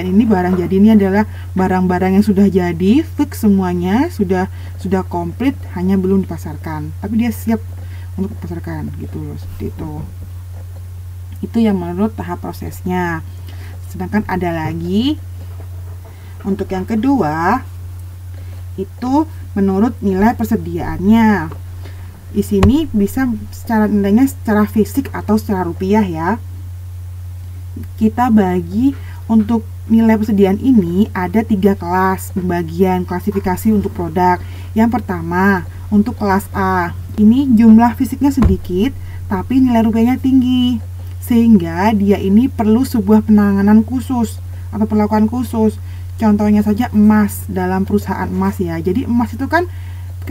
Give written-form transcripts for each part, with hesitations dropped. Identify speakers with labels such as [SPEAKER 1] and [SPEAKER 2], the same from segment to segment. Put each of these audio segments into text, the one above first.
[SPEAKER 1] persediaan ini barang jadi ini adalah barang-barang yang sudah jadi, fix semuanya, sudah komplit, hanya belum dipasarkan, tapi dia siap untuk dipasarkan gitu loh, seperti itu. Itu yang menurut tahap prosesnya. Sedangkan ada lagi untuk yang kedua, itu menurut nilai persediaannya. Di sini bisa secara nilainya secara fisik atau secara rupiah ya. Kita bagi untuk nilai persediaan ini ada 3 kelas pembagian klasifikasi untuk produk. Yang pertama, untuk kelas A. Ini jumlah fisiknya sedikit, tapi nilai rupiahnya tinggi. Sehingga dia ini perlu sebuah penanganan khusus atau perlakuan khusus. Contohnya saja emas, dalam perusahaan emas ya. Jadi emas itu kan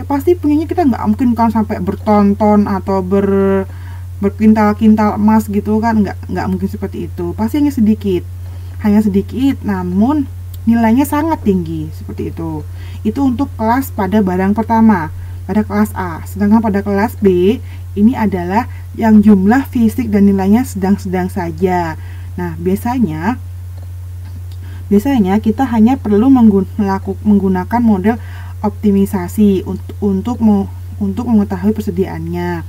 [SPEAKER 1] pasti punyanya kita nggak mungkin kan sampai berton-ton atau berkintal-kintal emas gitu kan, nggak mungkin seperti itu. Pasti hanya sedikit, namun nilainya sangat tinggi seperti itu. Itu untuk kelas pada barang pertama, pada kelas A. Sedangkan pada kelas B ini adalah yang jumlah fisik dan nilainya sedang-sedang saja. Nah, biasanya kita hanya perlu menggunakan model optimisasi untuk mengetahui persediaannya.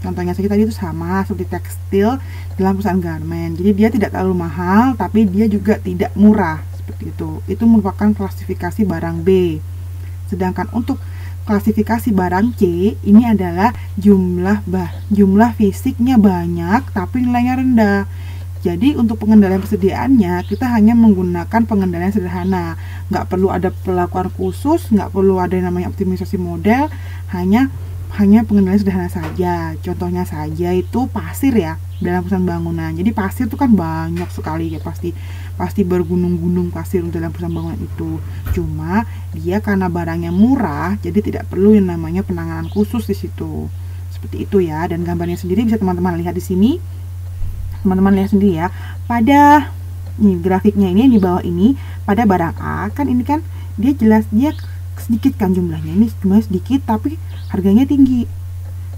[SPEAKER 1] Contohnya saja tadi itu sama seperti tekstil dalam perusahaan garment. Jadi dia tidak terlalu mahal, tapi dia juga tidak murah seperti itu. Itu merupakan klasifikasi barang B. Sedangkan untuk klasifikasi barang C ini adalah jumlah fisiknya banyak tapi nilainya rendah. Jadi untuk pengendalian persediaannya kita hanya menggunakan pengendalian sederhana, nggak perlu ada perlakuan khusus, nggak perlu ada yang namanya optimisasi model, hanya pengendalian sederhana saja. Contohnya saja itu pasir ya, dalam perusahaan bangunan. Jadi pasir itu kan banyak sekali ya, pasti bergunung-gunung pasir dalam perusahaan bangunan itu. Cuma dia karena barangnya murah, jadi tidak perlu yang namanya penanganan khusus di situ. Seperti itu ya, dan gambarnya sendiri bisa teman-teman lihat di sini. Teman-teman lihat sendiri ya, pada grafiknya ini di bawah ini, pada barang A kan ini kan dia jelas dia sedikit kan jumlahnya, ini jumlahnya sedikit tapi harganya tinggi.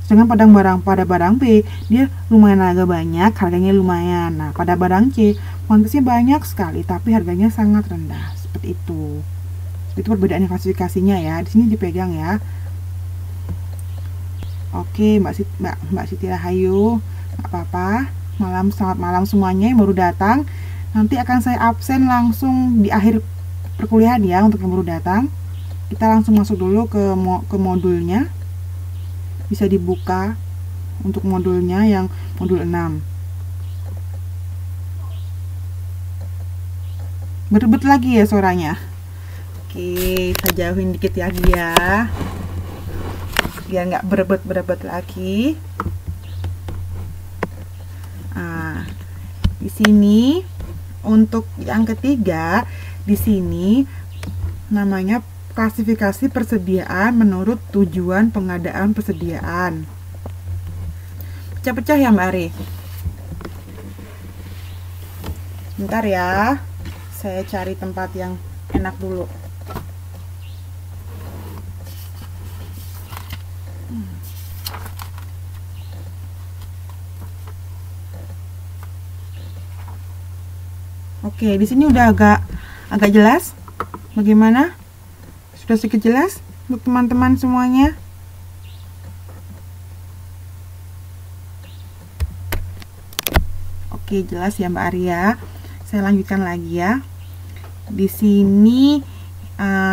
[SPEAKER 1] Sedangkan pada barang B dia lumayan agak banyak, harganya lumayan. Nah, pada barang C kuantitasnya banyak sekali tapi harganya sangat rendah. Seperti itu. Itu perbedaan klasifikasinya ya. Di sini dipegang ya. Oke, Mbak Siti Rahayu, nggak apa-apa. Selamat malam semuanya yang baru datang. Nanti akan saya absen langsung di akhir perkuliahan ya untuk yang baru datang. Kita langsung masuk dulu ke modulnya. Bisa dibuka untuk modulnya yang modul 6. Berebut lagi ya suaranya. Oke, saya jauhin dikit lagi ya, biar nggak berebut lagi. Di sini untuk yang ketiga, di sini namanya klasifikasi persediaan menurut tujuan pengadaan persediaan. Pecah-pecah ya Mbak Ari? Bentar ya, saya cari tempat yang enak dulu. Oke, di sini udah agak jelas. Bagaimana? Sudah sedikit jelas untuk teman-teman semuanya? Oke, jelas ya Mbak Arya. Saya lanjutkan lagi ya. Di sini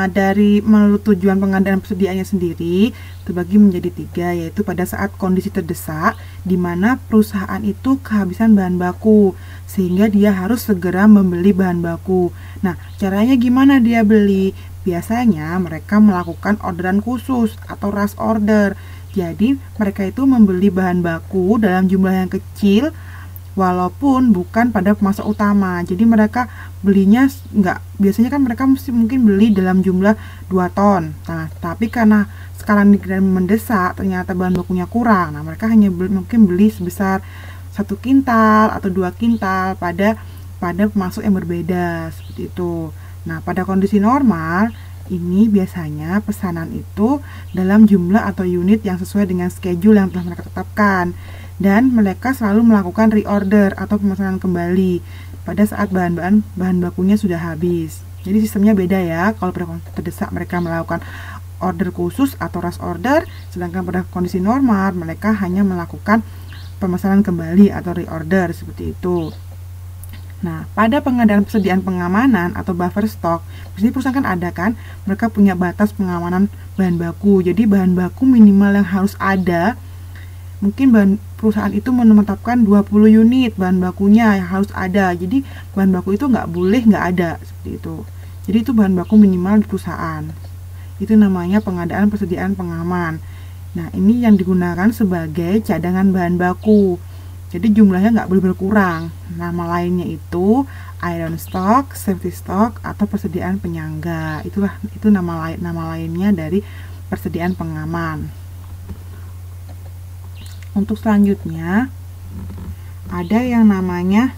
[SPEAKER 1] dari menurut tujuan pengadaan persediaannya sendiri terbagi menjadi 3, yaitu pada saat kondisi terdesak di mana perusahaan itu kehabisan bahan baku sehingga dia harus segera membeli bahan baku. Nah, caranya gimana dia beli? Biasanya mereka melakukan orderan khusus atau rush order. Jadi mereka itu membeli bahan baku dalam jumlah yang kecil walaupun bukan pada pemasok utama. Jadi mereka belinya biasanya kan mereka mungkin beli dalam jumlah 2 ton. Nah, tapi karena sekarang mendesak ternyata bahan bakunya kurang. Nah, mereka hanya mungkin beli sebesar 1 kintal atau 2 kintal pada pemasok yang berbeda seperti itu. Nah, pada kondisi normal ini biasanya pesanan itu dalam jumlah atau unit yang sesuai dengan schedule yang telah mereka tetapkan. Dan mereka selalu melakukan reorder atau pemesanan kembali. pada saat bahan bakunya sudah habis. Jadi sistemnya beda ya. Kalau pada kondisi terdesak mereka melakukan order khusus atau rush order, sedangkan pada kondisi normal mereka hanya melakukan pemesanan kembali atau reorder seperti itu. Nah, pada pengadaan persediaan pengamanan atau buffer stock, biasanya perusahaan kan ada kan, mereka punya batas pengamanan bahan baku. Jadi bahan baku minimal yang harus ada, mungkin perusahaan itu menetapkan 20 unit bahan bakunya yang harus ada. Jadi bahan baku itu nggak boleh nggak ada seperti itu. Jadi itu bahan baku minimal di perusahaan. Itu namanya pengadaan persediaan pengaman. Nah, ini yang digunakan sebagai cadangan bahan baku. Jadi jumlahnya nggak boleh berkurang. Nama lainnya itu iron stock, safety stock, atau persediaan penyangga. Itu nama lainnya dari persediaan pengaman. Untuk selanjutnya ada yang namanya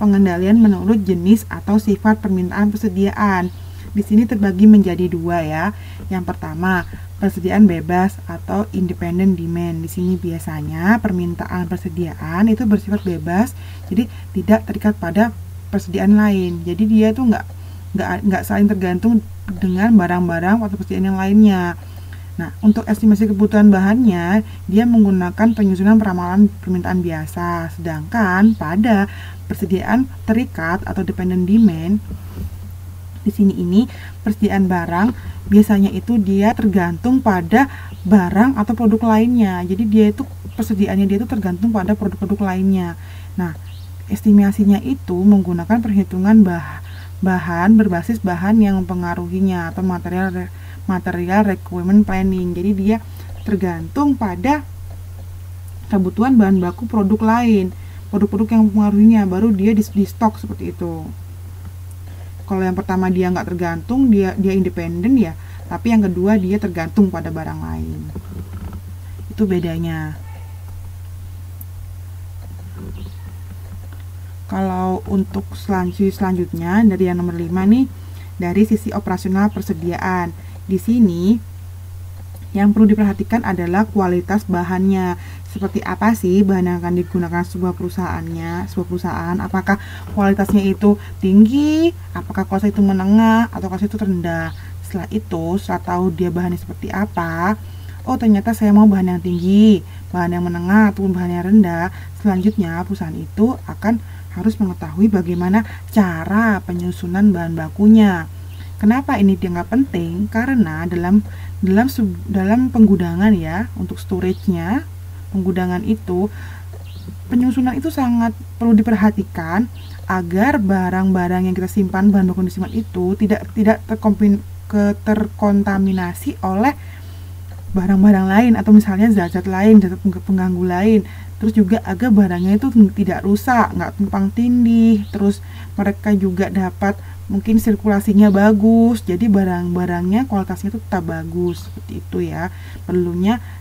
[SPEAKER 1] pengendalian menurut jenis atau sifat permintaan persediaan. Di sini terbagi menjadi dua ya. Yang pertama, persediaan bebas atau independent demand. Di sini biasanya permintaan persediaan itu bersifat bebas, jadi tidak terikat pada persediaan lain. Jadi dia itu nggak saling tergantung dengan barang-barang atau persediaan yang lainnya. Nah, untuk estimasi kebutuhan bahannya, dia menggunakan penyusunan peramalan permintaan biasa. Sedangkan pada persediaan terikat atau dependent demand, di sini persediaan barang biasanya itu dia tergantung pada barang atau produk lainnya. Jadi persediaannya dia itu tergantung pada produk-produk lainnya. Nah, estimasinya itu menggunakan perhitungan bahan berbasis bahan yang mempengaruhinya atau material requirement planning. Jadi dia tergantung pada kebutuhan bahan baku produk lain, produk-produk yang mempengaruhinya, baru dia di stok seperti itu. Kalau yang pertama dia nggak tergantung, dia independen ya, tapi yang kedua dia tergantung pada barang lain. Itu bedanya. Kalau untuk selanjutnya dari yang nomor 5 nih, dari sisi operasional persediaan. Di sini yang perlu diperhatikan adalah kualitas bahannya. Seperti apa sih bahan yang akan digunakan sebuah perusahaan, apakah kualitasnya itu tinggi, apakah kualitas itu menengah, atau kualitas itu rendah. Setelah tahu dia bahannya seperti apa, oh ternyata saya mau bahan yang tinggi, bahan yang menengah, ataupun bahan yang rendah. Selanjutnya perusahaan itu akan harus mengetahui bagaimana cara penyusunan bahan bakunya. Kenapa ini dianggap penting? Karena dalam penggudangan ya, untuk storage-nya, penggudangan itu, penyusunan itu sangat perlu diperhatikan agar barang-barang yang kita simpan, bahan baku yang disimpan itu tidak terkontaminasi oleh barang-barang lain atau misalnya zat-zat lain, zat pengganggu lain. Terus juga agar barangnya itu tidak rusak, nggak tumpang tindih. Terus mereka juga dapat mungkin sirkulasinya bagus, jadi barang-barangnya kualitasnya itu tetap bagus seperti itu ya.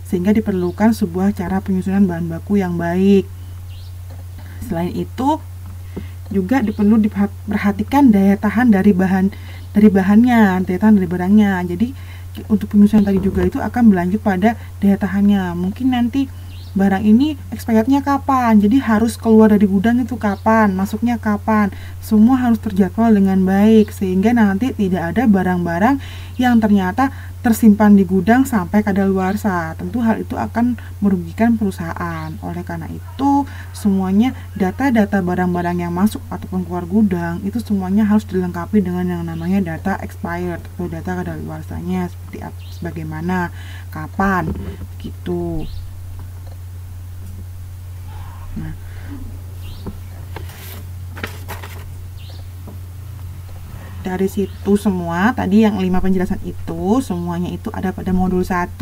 [SPEAKER 1] Sehingga diperlukan sebuah cara penyusunan bahan baku yang baik. Selain itu juga perlu diperhatikan daya tahan dari bahannya, daya tahan dari barangnya. Jadi untuk penyusunan tadi juga itu akan berlanjut pada daya tahannya. Mungkin nanti barang ini expirednya kapan, jadi harus keluar dari gudang itu kapan, masuknya kapan, semua harus terjadwal dengan baik sehingga nanti tidak ada barang-barang yang ternyata tersimpan di gudang sampai kadaluarsa. Tentu hal itu akan merugikan perusahaan. Oleh karena itu semuanya data-data barang-barang yang masuk ataupun keluar gudang itu semuanya harus dilengkapi dengan yang namanya data expired atau data kadaluarsanya, seperti bagaimana, kapan gitu. Nah, dari situ semua tadi yang 5 penjelasan itu semuanya itu ada pada modul 1.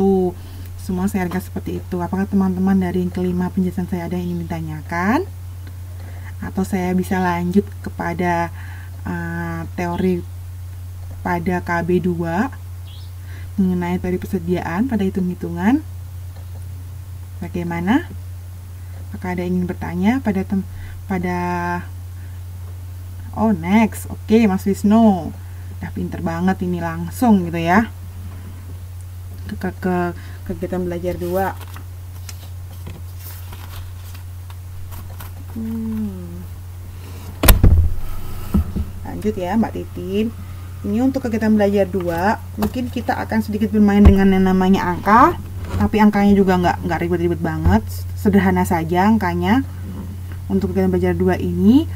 [SPEAKER 1] Semua saya ringkas seperti itu. Apakah teman-teman dari yang kelima penjelasan saya ada yang ingin ditanyakan? Atau saya bisa lanjut kepada teori pada KB2 mengenai teori persediaan pada hitung-hitungan? Bagaimana? Apakah ada yang ingin bertanya pada oh next, oke, Mas Wisnu udah pinter banget ini, langsung gitu ya ke kegiatan belajar 2. Lanjut ya Mbak Titin. Ini untuk kegiatan belajar 2, mungkin kita akan sedikit bermain dengan yang namanya angka, tapi angkanya juga nggak ribet-ribet banget, sederhana saja angkanya. Untuk kegiatan belajar 2 ini,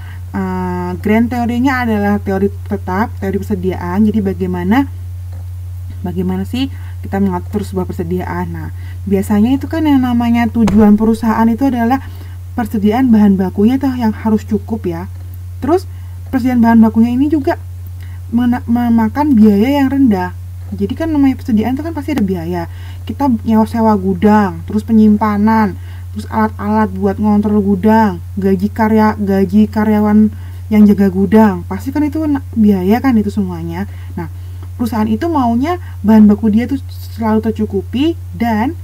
[SPEAKER 1] grand teorinya adalah teori tetap, teori persediaan. Jadi bagaimana sih kita mengatur sebuah persediaan. Nah, biasanya itu kan yang namanya tujuan perusahaan itu adalah persediaan bahan bakunya tuh yang harus cukup ya. Terus persediaan bahan bakunya ini juga memakan biaya yang rendah. Jadi kan namanya persediaan itu kan pasti ada biaya. Kita sewa gudang, terus penyimpanan, terus alat-alat buat ngontrol gudang, gaji karyawan yang jaga gudang. Pasti kan itu biaya kan itu semuanya. Nah, perusahaan itu maunya bahan baku dia tuh selalu tercukupi dan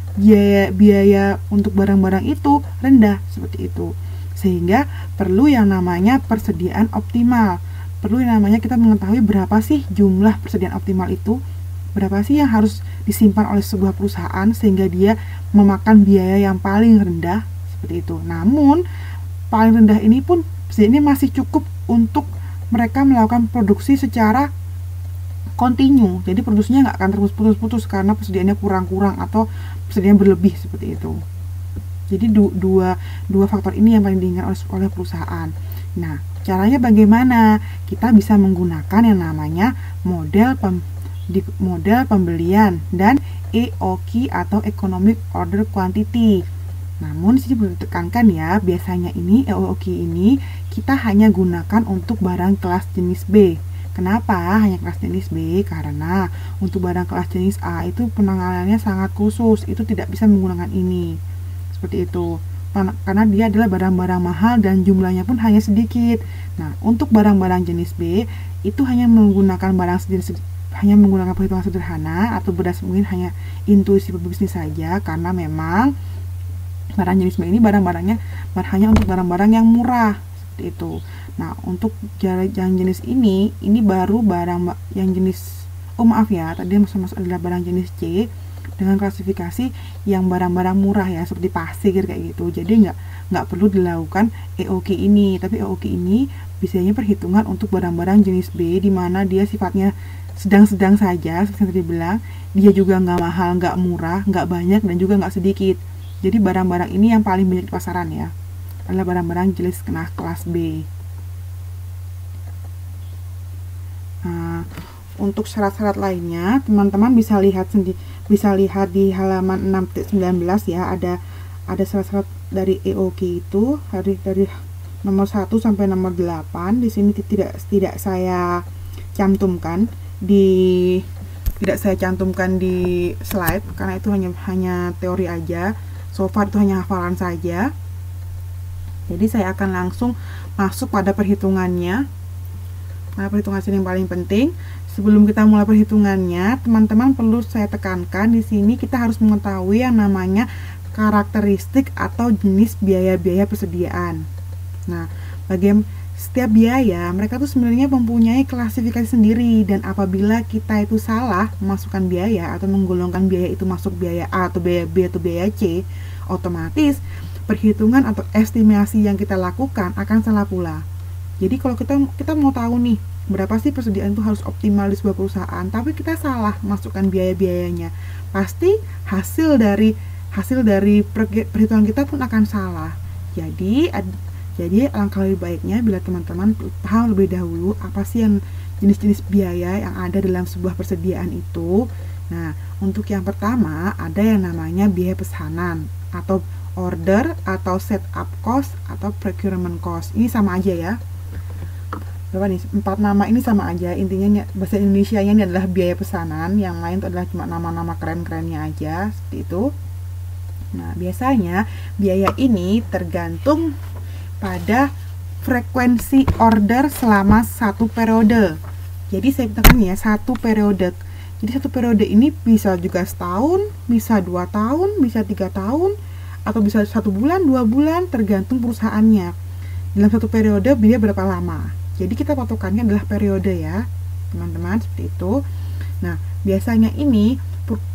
[SPEAKER 1] biaya untuk barang-barang itu rendah seperti itu. Sehingga perlu yang namanya persediaan optimal. Perlu yang namanya kita mengetahui berapa sih jumlah persediaan optimal itu, berapa sih yang harus disimpan oleh sebuah perusahaan sehingga dia memakan biaya yang paling rendah seperti itu. Namun paling rendah ini pun ini masih cukup untuk mereka melakukan produksi secara kontinu. Jadi produksinya nggak akan terus putus-putus karena persediaannya kurang-kurang atau persediaan berlebih seperti itu. Jadi dua faktor ini yang paling diingat oleh perusahaan. Nah, caranya bagaimana? Kita bisa menggunakan yang namanya model pembelian dan EOQ atau Economic Order Quantity. Namun di sini perlu ditekankan ya, biasanya ini EOQ ini kita hanya gunakan untuk barang kelas jenis B. Kenapa hanya kelas jenis B? Karena untuk barang kelas jenis A itu penanganannya sangat khusus, itu tidak bisa menggunakan ini. Seperti itu. Karena dia adalah barang-barang mahal dan jumlahnya pun hanya sedikit. Nah, untuk barang-barang jenis B itu hanya menggunakan perhitungan sederhana atau mungkin hanya intuisi berbisnis saja, karena memang barang jenis B ini barang-barangnya hanya untuk barang-barang yang murah seperti itu. Nah, untuk yang jenis ini baru barang yang jenis tadi masuk adalah barang jenis C dengan klasifikasi yang barang-barang murah ya, seperti pasir kayak gitu. Jadi nggak perlu dilakukan EOQ ini, tapi EOQ ini biasanya perhitungan untuk barang-barang jenis B di mana dia sifatnya sedang-sedang saja, seperti yang tadi bilang. Dia juga nggak mahal, nggak murah, nggak banyak, dan juga nggak sedikit. Jadi barang-barang ini yang paling banyak di pasaran ya, adalah barang-barang jenis kelas B. Nah, untuk syarat-syarat lainnya teman-teman bisa lihat di halaman 6.19 ya, ada syarat-syarat dari EOQ itu dari nomor 1 sampai nomor 8. Di sini tidak saya cantumkan di slide karena itu hanya teori aja. So far itu hanya hafalan saja. Jadi saya akan langsung masuk pada perhitungannya. Nah, perhitungan sini yang paling penting. Sebelum kita mulai perhitungannya, teman-teman perlu saya tekankan di sini kita harus mengetahui yang namanya karakteristik atau jenis biaya-biaya persediaan. Nah, setiap biaya mereka tuh sebenarnya mempunyai klasifikasi sendiri, dan apabila kita itu salah memasukkan biaya atau menggolongkan biaya itu masuk biaya A atau biaya B atau biaya C, otomatis perhitungan atau estimasi yang kita lakukan akan salah pula. Jadi kalau kita mau tahu nih berapa sih persediaan itu harus optimal di sebuah perusahaan, tapi kita salah masukkan biaya-biayanya, pasti hasil dari perhitungan kita pun akan salah. Jadi alangkah lebih baiknya bila teman-teman paham lebih dahulu apa sih yang jenis-jenis biaya yang ada dalam sebuah persediaan itu. Nah, untuk yang pertama ada yang namanya biaya pesanan atau order atau setup cost atau procurement cost. Ini sama aja ya. Berapa nih? 4 nama ini sama aja. Intinya bahasa Indonesianya ini adalah biaya pesanan, yang lain itu adalah cuma nama-nama keren-kerennya aja seperti itu. Nah, biasanya biaya ini tergantung pada frekuensi order selama satu periode. Jadi saya katakan ya, satu periode. Jadi satu periode ini bisa juga setahun, bisa 2 tahun, bisa 3 tahun, atau bisa 1 bulan, 2 bulan, tergantung perusahaannya. Dalam satu periode biaya berapa lama. Jadi kita patokannya adalah periode ya, teman-teman, seperti itu. Nah, biasanya ini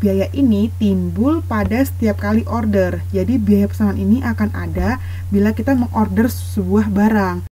[SPEAKER 1] biaya ini timbul pada setiap kali order. Jadi biaya pesanan ini akan ada bila kita mengorder sebuah barang.